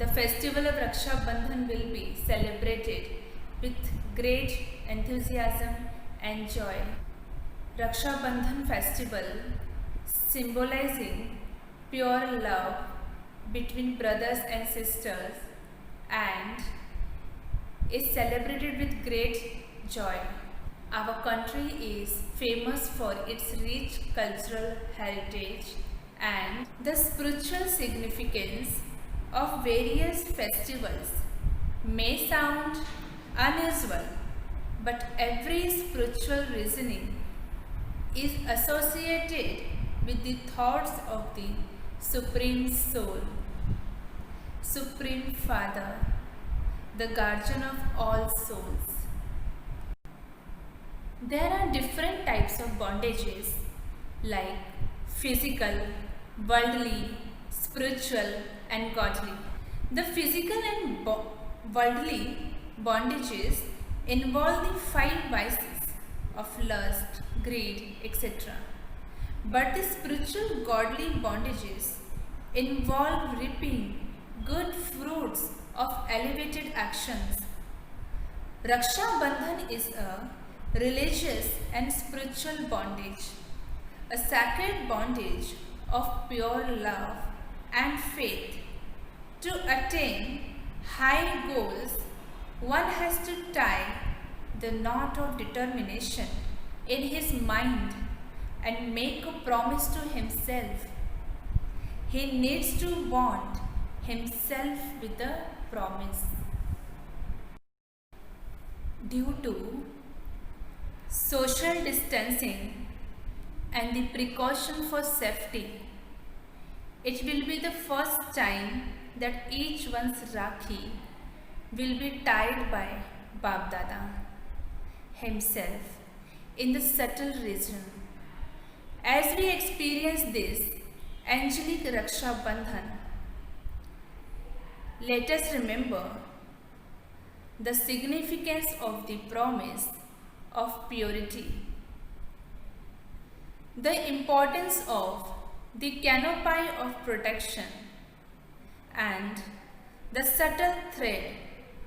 The festival of Raksha Bandhan will be celebrated with great enthusiasm and joy. Raksha Bandhan festival symbolizing pure love between brothers and sisters and is celebrated with great joy. Our country is famous for its rich cultural heritage and the spiritual significance of various festivals may sound unusual, but every spiritual reasoning is associated with the thoughts of the Supreme Soul, Supreme Father, the guardian of all souls. There are different types of bondages like physical, worldly, spiritual and godly. The physical and worldly bondages involve the 5 vices of lust, greed, etc. But the spiritual godly bondages involve reaping good fruits of elevated actions. Raksha Bandhan is a religious and spiritual bondage, a sacred bondage of pure love and faith. To attain high goals, one has to tie the knot of determination in his mind and make a promise to himself. He needs to bond himself with a promise. Due to social distancing and the precaution for safety, it will be the first time that each one's Rakhi will be tied by Bap Dada himself in the subtle region. As we experience this angelic Raksha Bandhan, let us remember the significance of the promise of purity, the importance of the canopy of protection and the subtle thread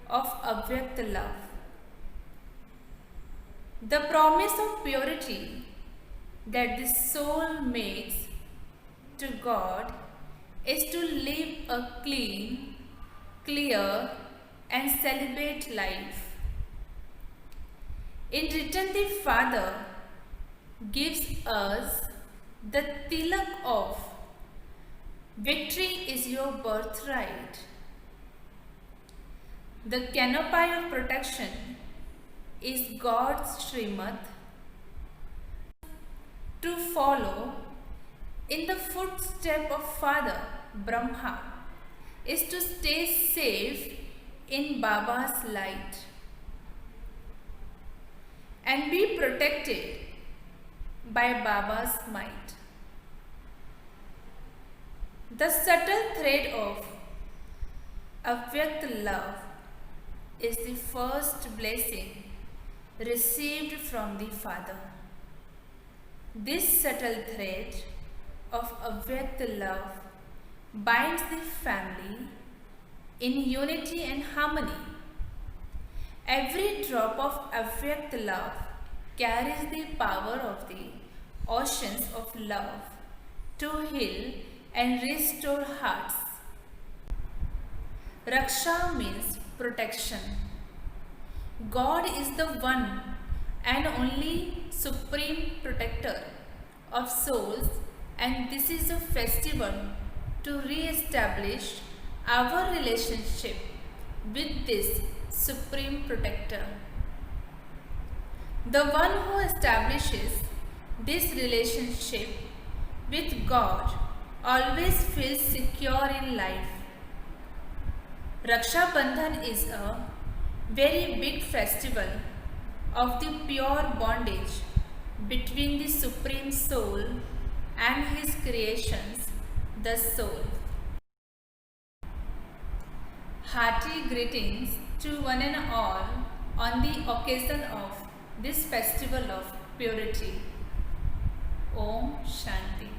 of Avyakt love. The promise of purity that the soul makes to God is to live a clean, clear and celibate life. In return, the Father gives us the tilak of victory is your birthright. The canopy of protection is God's Srimad. To follow in the footstep of Father Brahma is to stay safe in Baba's light and be protected by Baba's might. The subtle thread of Avyakt love is the first blessing received from the Father. This subtle thread of Avyakt love binds the family in unity and harmony. Every drop of Avyakt love carries the power of the oceans of love to heal and restore hearts. Raksha means protection. God is the one and only supreme protector of souls, and this is a festival to re-establish our relationship with this supreme protector. The one who establishes this relationship with God always feels secure in life. Raksha Bandhan is a very big festival of the pure bondage between the Supreme Soul and his creations, the soul. Hearty greetings to one and all on the occasion of this festival of purity. Om Shanti.